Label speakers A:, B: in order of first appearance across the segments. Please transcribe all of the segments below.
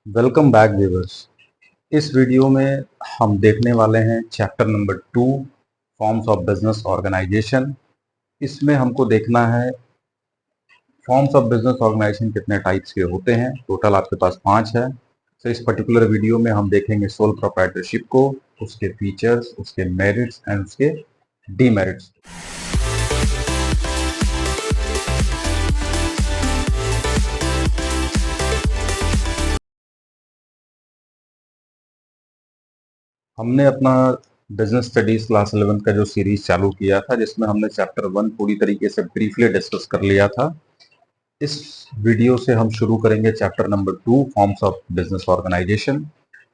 A: Welcome back viewers. इस video में हम देखने वाले हैं chapter number 2 forms of business organisation. इसमें हमको देखना है फॉर्म्स ऑफ बिजनेस ऑर्गेनाइजेशन कितने टाइप्स के होते हैं। टोटल आपके पास 5 है। तो इस पर्टिकुलर वीडियो में हम देखेंगे सोल प्रोप्राइटरशिप को, उसके फीचर्स, उसके मेरिट्स एंड उसके डीमेरिट्स। हमने अपना बिजनेस स्टडीज क्लास 11 का जो सीरीज चालू किया था, जिसमें हमने चैप्टर 1 पूरी तरीके से ब्रीफली डिस्कस कर लिया था। इस वीडियो से हम शुरू करेंगे chapter number 2 forms of business organisation,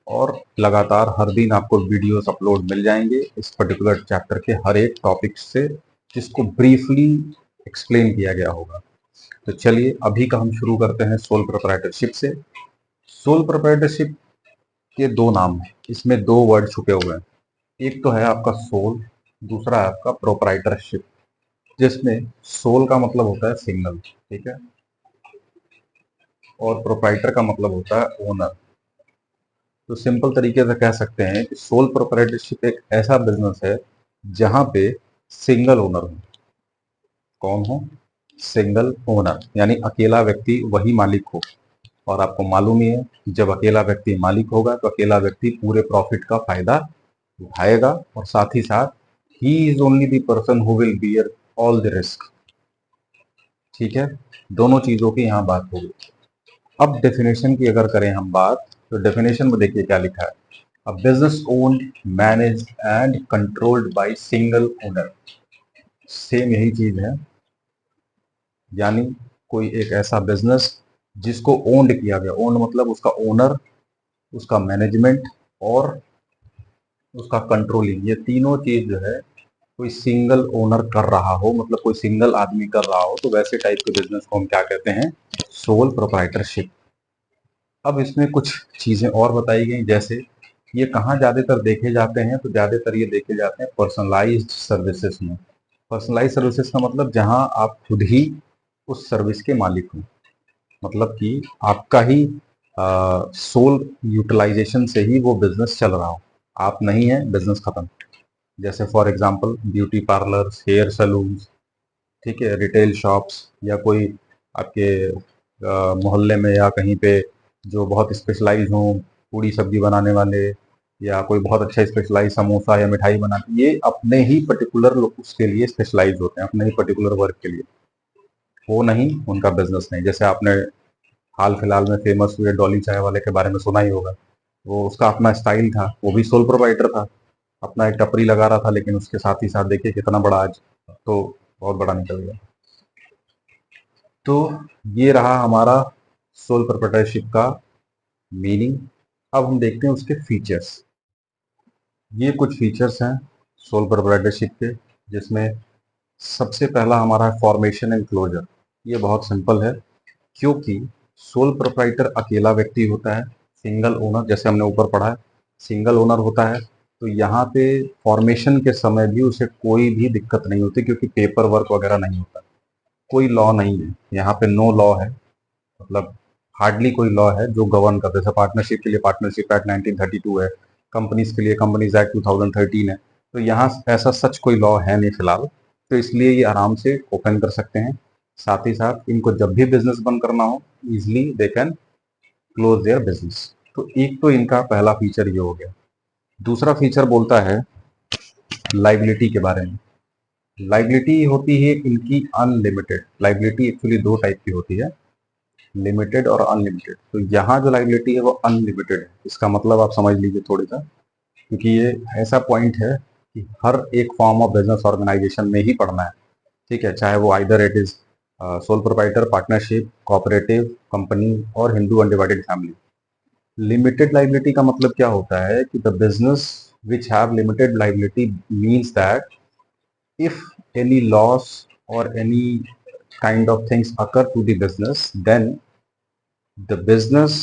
A: और लगातार हर दिन आपको वीडियोस अपलोड मिल जाएंगे इस पर्टिकुलर चैप्टर के हर एक टॉपिक से, जिसको ब्रीफली एक्सप्लेन किया गया होगा। तो चलिए अभी का हम शुरू करते हैं सोल प्रोप्राइटरशिप से। सोल प्रोप्राइटरशिप के दो नाम हैं, इसमें दो वर्ड छुपे हुए हैं। एक तो है आपका सोल, दूसरा है आपका प्रोप्राइटरशिप, जिसमें सोल का मतलब होता है सिंगल, ठीक है, और प्रोप्राइटर का मतलब होता है ओनर। तो सिंपल तरीके से कह सकते हैं कि सोल प्रोप्राइटरशिप एक ऐसा बिजनेस है जहां पे सिंगल ओनर हो। कौन हो? सिंगल ओनर, यानी अकेला व्यक्ति वही मालिक हो। और आपको मालूम ही है, जब अकेला व्यक्ति मालिक होगा तो अकेला व्यक्ति पूरे प्रॉफिट का फायदा उठाएगा, और साथ ही साथ he is only the person who will beer all the risk. ठीक है, दोनों चीजों की यहाँ बात होगी। अब डेफिनेशन की अगर करें हम बात, तो डेफिनेशन में देखिए क्या लिखा है। A business owned, managed and controlled by single owner. Same यही चीज है, यानी कोई एक ऐसा बिजनेस जिसको ओन्ड किया गया। ओन्ड मतलब उसका ओनर, उसका मैनेजमेंट और उसका कंट्रोलिंग, ये तीनों चीज जो है कोई सिंगल ओनर कर रहा हो, मतलब कोई सिंगल आदमी कर रहा हो, तो वैसे टाइप के बिजनेस को हम क्या कहते हैं? Sole proprietorship. अब इसमें कुछ चीजें और बताई गई, जैसे ये कहाँ ज्यादातर देखे जाते हैं, तो ज्यादातर ये देखे जाते हैं पर्सनलाइज्ड सर्विसेज में। पर्सनलाइज्ड सर्विसेज का मतलब जहां आप खुद ही उस सर्विस के मालिक हो, मतलब कि आपका ही सोल यूटिलाइजेशन से ही वो बिजनेस चल रहा हो। आप नहीं है, बिजनेस खत्म। जैसे for example beauty parlours, hair salons, ठीक है, रिटेल शॉप्स, या कोई आपके मोहल्ले में या कहीं पे जो बहुत स्पेशलाइज हों, पूड़ी सब्जी बनाने वाले, या कोई बहुत अच्छा स्पेशलाइज समोसा या मिठाई बनाते, ये अपने ही पर्टिकुलर उसके लिए स्पेशलाइज होते हैं, अपने ही पर्टिकुलर वर्क के लिए। वो नहीं, उनका बिजनेस नहीं। जैसे आपने हाल फिलहाल में फेमस हुए डॉली चाय वाले के बारे में सुना ही होगा। वो उसका अपना स्टाइल था, वो भी सोल प्रोप्राइटर था, अपना एक टपरी लगा रहा था, लेकिन उसके साथ ही साथ देखिए कितना बड़ा आज तो बहुत बड़ा निकल गया। तो ये रहा हमारा सोल प्रोप्राइटरशिप का मीनिंग। अब हम देखते हैं उसके फीचर्स। ये कुछ फीचर्स हैं सोल प्रोप्राइटरशिप के, जिसमें सबसे पहला हमारा फॉर्मेशन एंड क्लोजर। ये बहुत सिंपल है, क्योंकि सोल प्रोप्राइटर अकेला व्यक्ति होता है, सिंगल ओनर, जैसे हमने ऊपर पढ़ा है, सिंगल ओनर होता है। तो यहाँ पे फॉर्मेशन के समय भी उसे कोई भी दिक्कत नहीं होती, क्योंकि पेपर वर्क वगैरह नहीं होता, कोई लॉ नहीं है यहाँ पे, नो लॉ है। मतलब हार्डली कोई लॉ है जो गवर्न करते। जैसे पार्टनरशिप के लिए पार्टनरशिप एक्ट 1932 है, कंपनीज के लिए कंपनीज एक्ट 2013 है। तो यहाँ ऐसा सच कोई लॉ है नहीं फिलहाल, तो इसलिए ये आराम से ओपन कर सकते हैं। साथ ही साथ इनको जब भी बिजनेस बंद करना हो, easily they can close their business. तो एक तो इनका पहला फीचर ये हो गया। दूसरा फीचर बोलता है लाइबिलिटी के बारे में। लाइबिलिटी होती है इनकी अनलिमिटेड। लाइबिलिटी एक्चुअली दो टाइप की होती है, लिमिटेड और अनलिमिटेड। तो यहाँ जो लाइबिलिटी है वो अनलिमिटेड है। इसका मतलब आप समझ लीजिए थोड़ी सा, क्योंकि ये ऐसा पॉइंट है कि हर एक फॉर्म ऑफ बिजनेस ऑर्गेनाइजेशन में ही पढ़ना है, ठीक है, चाहे वो either it is sole proprietor, partnership, cooperative, company और Hindu undivided family. Limited liability का मतलब क्या होता है कि the business which have limited liability means that if any loss or any kind of things occur to the business, then the business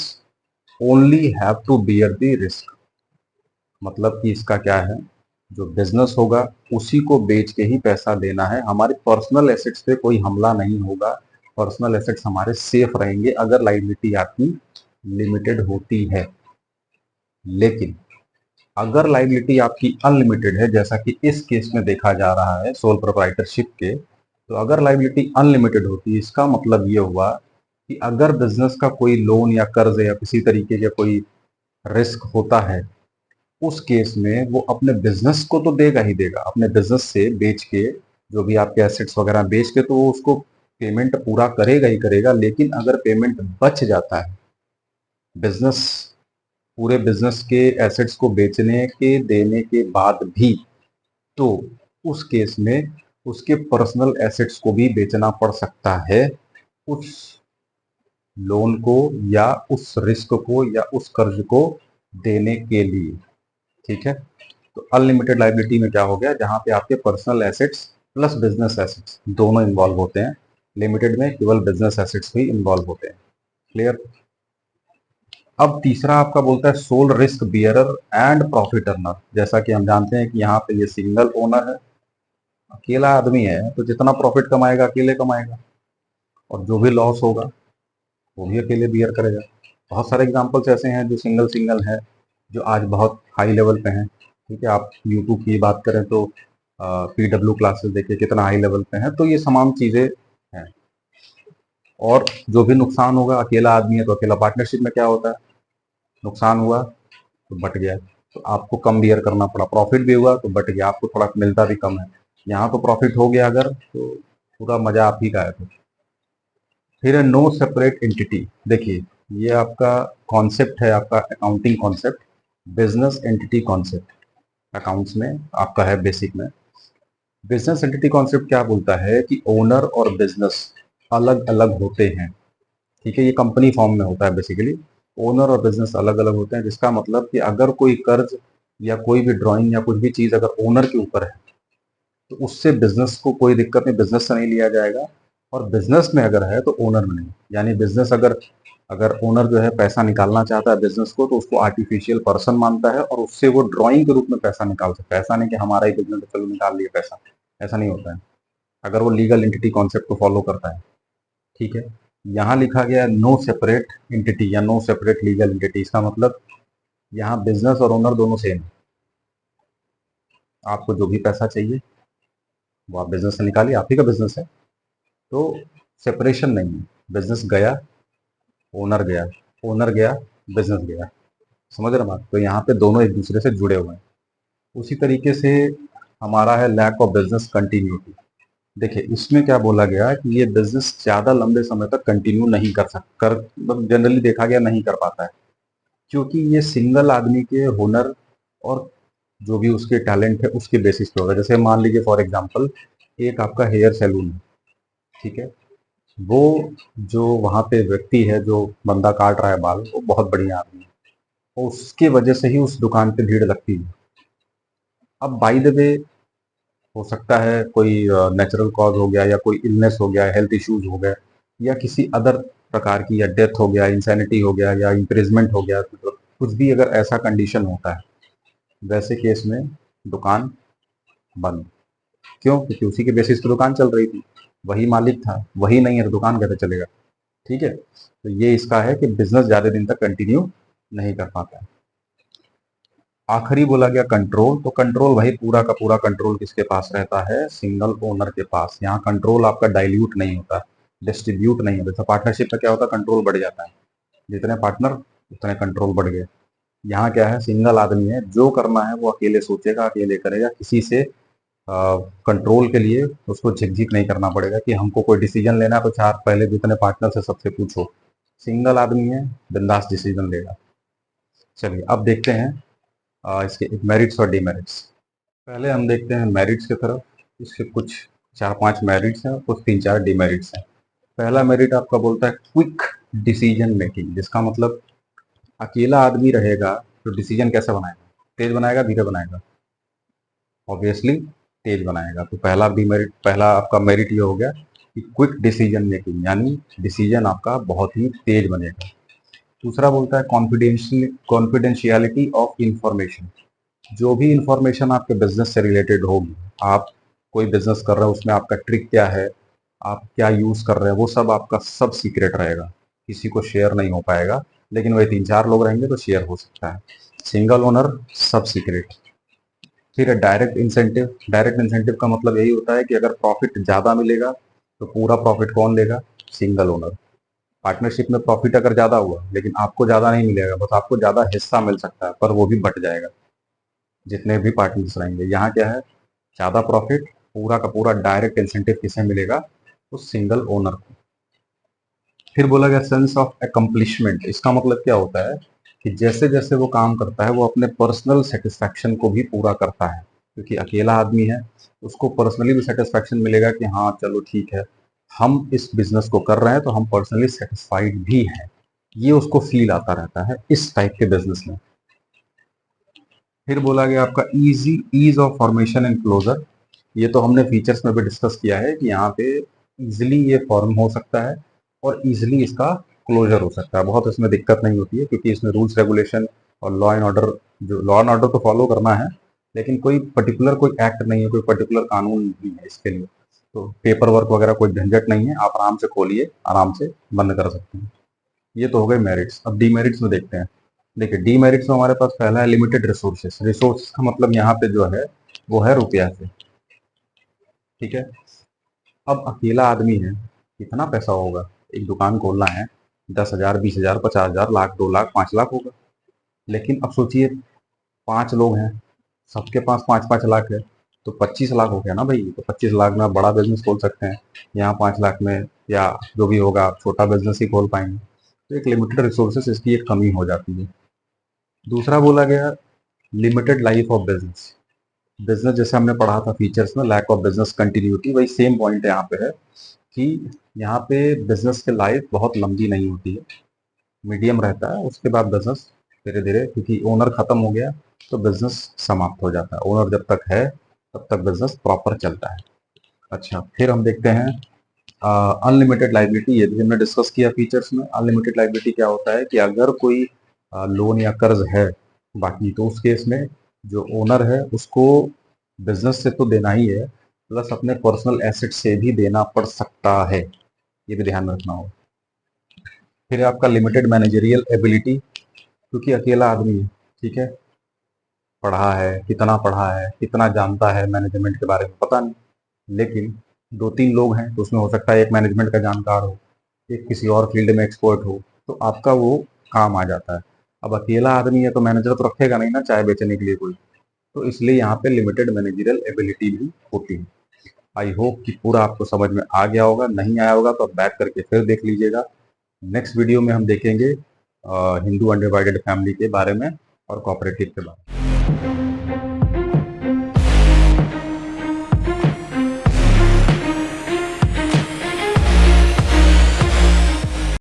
A: only have to bear the risk। मतलब कि इसका क्या है, जो बिजनेस होगा उसी को बेच के ही पैसा देना है। हमारे पर्सनल एसेट्स पे कोई हमला नहीं होगा, पर्सनल एसेट्स हमारे सेफ रहेंगे अगर लाइबिलिटी आपकी लिमिटेड होती है। लेकिन अगर लाइबिलिटी आपकी अनलिमिटेड है, जैसा कि इस केस में देखा जा रहा है सोल प्रोप्राइटरशिप के, तो अगर लाइबिलिटी अनलिमिटेड होती है, इसका मतलब ये हुआ कि अगर बिजनेस का कोई लोन या कर्ज या किसी तरीके का कोई रिस्क होता है, उस केस में वो अपने बिजनेस को तो देगा ही देगा, अपने बिजनेस से बेच के, जो भी आपके एसेट्स वगैरह बेच के, तो वो उसको पेमेंट पूरा करेगा ही करेगा। लेकिन अगर पेमेंट बच जाता है, बिजनेस पूरे बिजनेस के एसेट्स को बेचने के देने के बाद भी, तो उस केस में उसके पर्सनल एसेट्स को भी बेचना पड़ सकता है उस लोन को या उस रिस्क को या उस कर्ज को देने के लिए। ठीक है, तो अनलिमिटेड लाइबिलिटी में क्या हो गया, जहां पे आपके personal assets plus business assets दोनों इन्वॉल्व होते हैं। लिमिटेड में केवल बिजनेस एसेट्स ही इन्वॉल्व होते हैं। क्लियर। अब तीसरा आपका बोलता है sole risk bearer and profit earner. जैसा कि हम जानते हैं कि यहाँ पे ये सिंगल ओनर है, अकेला आदमी है, तो जितना प्रॉफिट कमाएगा अकेले कमाएगा, और जो भी लॉस होगा वो भी अकेले बियर करेगा। बहुत सारे एग्जांपल्स ऐसे हैं जो सिंगल सिंगल हैं, जो आज बहुत हाई लेवल पे हैं। ठीक है, आप यूट्यूब की बात करें तो PW क्लासेस देखिए कितना हाई लेवल पे हैं। तो ये तमाम चीज़ें हैं। और जो भी नुकसान होगा, अकेला आदमी है तो अकेला, पार्टनरशिप में क्या होता है, नुकसान हुआ तो बट गया, तो आपको कम बियर करना पड़ा, प्रॉफिट भी हुआ तो बट गया, आपको थोड़ा मिलता भी कम है। यहाँ तो प्रॉफिट हो गया अगर, तो पूरा मजा आप ही का है। फिर है नो सेपरेट एंटिटी। देखिए, ये आपका कॉन्सेप्ट है, आपका accounting concept, business entity concept accounts में आपका है बेसिक में। बिजनेस एंटिटी कॉन्सेप्ट क्या बोलता है कि ओनर और बिजनेस अलग अलग होते हैं। ठीक है, ये कंपनी फॉर्म में होता है बेसिकली। ओनर और बिजनेस अलग अलग होते हैं, जिसका मतलब कि अगर कोई कर्ज या कोई भी ड्राइंग या कुछ भी चीज़ अगर ओनर के ऊपर है, तो उससे बिजनेस को कोई दिक्कत नहीं, बिजनेस से नहीं लिया जाएगा। और बिजनेस में अगर है तो ओनर में नहीं। यानी बिजनेस अगर अगर ओनर जो है पैसा निकालना चाहता है बिजनेस को, तो उसको आर्टिफिशियल पर्सन मानता है और उससे वो ड्राइंग के रूप में पैसा निकाल सकता है। ऐसा नहीं कि हमारा ही बिजनेस है चलो निकाल लिए पैसा, ऐसा नहीं होता है अगर वो लीगल एंटिटी कॉन्सेप्ट को फॉलो करता है। ठीक है, यहाँ लिखा गया नो सेपरेट एंटिटी या नो सेपरेट लीगल एंटिटी। इसका मतलब यहाँ बिजनेस और ओनर दोनों सेम है। आपको जो भी पैसा चाहिए वो आप बिजनेस से निकालिए, आप ही का बिजनेस है, तो सेपरेशन नहीं है। बिजनेस गया, ओनर गया, ओनर गया, बिजनेस गया। समझ रहे बात। तो यहाँ पे दोनों एक दूसरे से जुड़े हुए हैं। उसी तरीके से हमारा है लैक ऑफ बिजनेस कंटिन्यूटी। देखिए, इसमें क्या बोला गया कि ये बिजनेस ज़्यादा लंबे समय तक कंटिन्यू नहीं कर सकता, मतलब जनरली देखा गया नहीं कर पाता है, क्योंकि ये सिंगल आदमी के हुनर और जो भी उसके टैलेंट है उसके बेसिस पे होगा। जैसे मान लीजिए फॉर एग्जांपल, एक आपका हेयर सैलून है। ठीक है, वो जो वहाँ पे व्यक्ति है, जो बंदा काट रहा है बाल, वो बहुत बढ़िया आदमी है, और उसके वजह से ही उस दुकान पे भीड़ लगती है। अब बाय द वे, हो सकता है कोई नेचुरल कॉज हो गया, या कोई इलनेस हो गया, हेल्थ इश्यूज हो गए, या किसी अदर प्रकार की, या डेथ हो गया, इंसैनिटी हो गया, या इम्प्रिजमेंट हो गया, मतलब कुछ भी अगर ऐसा कंडीशन होता है, वैसे केस में दुकान बंद। क्यों? क्योंकि उसी के बेसिस पे दुकान चल रही थी, वही मालिक था, वही नहीं है तो दुकान कैसे चलेगा। ठीक है, तो ये इसका है कि बिजनेस ज्यादा दिन तक कंटिन्यू नहीं कर पाता है। आखिरी बोला गया कंट्रोल। तो कंट्रोल भाई पूरा का पूरा कंट्रोल किसके पास रहता है? सिंगल ओनर के पास। यहाँ कंट्रोल आपका डाइल्यूट नहीं होता, डिस्ट्रीब्यूट नहीं होता। पार्टनरशिप में क्या होता है, कंट्रोल बढ़ जाता है, जितने पार्टनर उतने कंट्रोल बढ़ गए। यहाँ क्या है, सिंगल आदमी है, जो करना है वो अकेले सोचेगा, अकेले करेगा, किसी से कंट्रोल के लिए उसको झिकझिक नहीं करना पड़ेगा कि हमको कोई डिसीजन लेना है तो चार पहले जितने पार्टनर से सबसे पूछो। सिंगल आदमी है, बिंदास डिसीजन लेगा। चलिए अब देखते हैं इसके मेरिट्स और डिमेरिट्स। पहले हम देखते हैं मेरिट्स की तरफ। इसके कुछ 4-5 मेरिट्स हैं, कुछ 3-4 डिमेरिट्स हैं। पहला मेरिट आपका बोलता है क्विक डिसीजन मेकिंग, जिसका मतलब अकेला आदमी रहेगा तो डिसीजन कैसे बनाएगा, तेज बनाएगा धीरे बनाएगा? ऑब्वियसली तेज बनाएगा। तो पहला डिमेरिट, पहला आपका मेरिट ये हो गया कि क्विक डिसीजन मेकिंग, यानी डिसीजन आपका बहुत ही तेज बनेगा। दूसरा बोलता है कॉन्फिडेंशियलिटी ऑफ इंफॉर्मेशन। जो भी इंफॉर्मेशन आपके बिजनेस से रिलेटेड होगी, आप कोई बिजनेस कर रहे हो उसमें आपका ट्रिक क्या है, आप क्या यूज कर रहे हैं, वो सब आपका सब सीक्रेट रहेगा, किसी को शेयर नहीं हो पाएगा। लेकिन वही 3-4 लोग रहेंगे तो शेयर हो सकता है। सिंगल ओनर, सब सीक्रेट। फिर है डायरेक्ट इंसेंटिव। डायरेक्ट इंसेंटिव का मतलब यही होता है कि अगर प्रॉफिट ज़्यादा मिलेगा तो पूरा प्रॉफिट कौन लेगा? Single owner. पार्टनरशिप में प्रॉफिट अगर ज़्यादा हुआ लेकिन आपको ज़्यादा नहीं मिलेगा, बस आपको ज़्यादा हिस्सा मिल सकता है, पर वो भी बट जाएगा जितने भी पार्टनर्स रहेंगे। यहाँ क्या है, ज़्यादा प्रॉफिट, पूरा का पूरा डायरेक्ट इंसेंटिव किसे मिलेगा? तो सिंगल ओनर को। फिर बोला गया सेंस ऑफ अकम्प्लिशमेंट। इसका मतलब क्या होता है कि जैसे जैसे वो काम करता है वो अपने पर्सनल सेटिस्फैक्शन को भी पूरा करता है, क्योंकि अकेला आदमी है, उसको पर्सनली भी सेटिस्फैक्शन मिलेगा कि हाँ चलो ठीक है, हम इस बिजनेस को कर रहे हैं तो हम पर्सनली सेटिस्फाइड भी हैं, ये उसको फील आता रहता है इस टाइप के बिजनेस में। फिर बोला गया आपका easy ease of formation and closure. ये तो हमने फीचर्स में भी डिस्कस किया है कि यहाँ पे इजिली ये फॉर्म हो सकता है और इजिली इसका क्लोजर हो सकता है, बहुत इसमें दिक्कत नहीं होती है, क्योंकि इसमें रूल्स रेगुलेशन और लॉ एंड ऑर्डर, जो लॉ एंड ऑर्डर तो फॉलो करना है, लेकिन कोई पर्टिकुलर कोई एक्ट नहीं है, कोई पर्टिकुलर कानून नहीं है इसके लिए, तो पेपर वर्क वगैरह कोई झंझट नहीं है, आप आराम से खोलिए, आराम से बंद कर सकते हैं। ये तो हो गए मेरिट्स। अब डीमेरिट्स में देखते हैं। देखिए डीमेरिट्स में हमारे पास पहला है लिमिटेड रिसोर्सेस। रिसोर्स का मतलब यहाँ पे जो है वो है रुपया से, ठीक है। अब अकेला आदमी है, कितना पैसा होगा? एक दुकान खोलना है, 10,000, 20,000, 50,000, लाख, 2 लाख, 5 लाख होगा। लेकिन अब सोचिए 5 लोग हैं, सबके पास 5-5 लाख है, तो 25 लाख हो गया ना भाई। तो 25 लाख में आप बड़ा बिजनेस खोल सकते हैं, यहाँ 5 लाख में या जो भी होगा आप छोटा बिजनेस ही खोल पाएंगे। तो एक लिमिटेड रिसोर्सेस, इसकी एक कमी हो जाती है। दूसरा बोला गया limited life of business. Business जैसे हमने पढ़ा था फीचर्स में, लैक ऑफ बिजनेस कंटिन्यूटी, वही सेम पॉइंट यहाँ पे है कि यहाँ पे बिजनेस की लाइफ बहुत लंबी नहीं होती है, मीडियम रहता है। उसके बाद बिजनेस धीरे धीरे, क्योंकि ओनर खत्म हो गया तो बिजनेस समाप्त हो जाता है। ओनर जब तक है तब तक बिजनेस प्रॉपर चलता है। अच्छा, फिर हम देखते हैं अनलिमिटेड लाइबिलिटी। ये भी हमने डिस्कस किया फीचर्स में। अनलिमिटेड लाइबिलिटी क्या होता है कि अगर कोई लोन या कर्ज है बाकी, तो उस केस में जो ओनर है उसको बिजनेस से तो देना ही है, प्लस अपने पर्सनल एसेट से भी देना पड़ सकता है, ये भी ध्यान रखना होगा। फिर आपका लिमिटेड मैनेजरियल एबिलिटी, क्योंकि अकेला आदमी है, ठीक है, पढ़ा है, कितना पढ़ा है, कितना जानता है मैनेजमेंट के बारे में पता नहीं, लेकिन 2-3 लोग हैं तो उसमें हो सकता है एक मैनेजमेंट का जानकार हो, एक किसी और फील्ड में एक्सपर्ट हो, तो आपका वो काम आ जाता है। अब अकेला आदमी है तो मैनेजर तो रखेगा नहीं ना चाय बेचने के लिए कोई, तो इसलिए यहाँ पे लिमिटेड मैनेजरियल एबिलिटी भी होती है। आई होप कि पूरा आपको समझ में आ गया होगा, नहीं आया होगा तो आप बैक करके फिर देख लीजिएगा। नेक्स्ट वीडियो में हम देखेंगे हिंदू अनडिवाइडेड फैमिली के बारे में और कोऑपरेटिव के बारे में।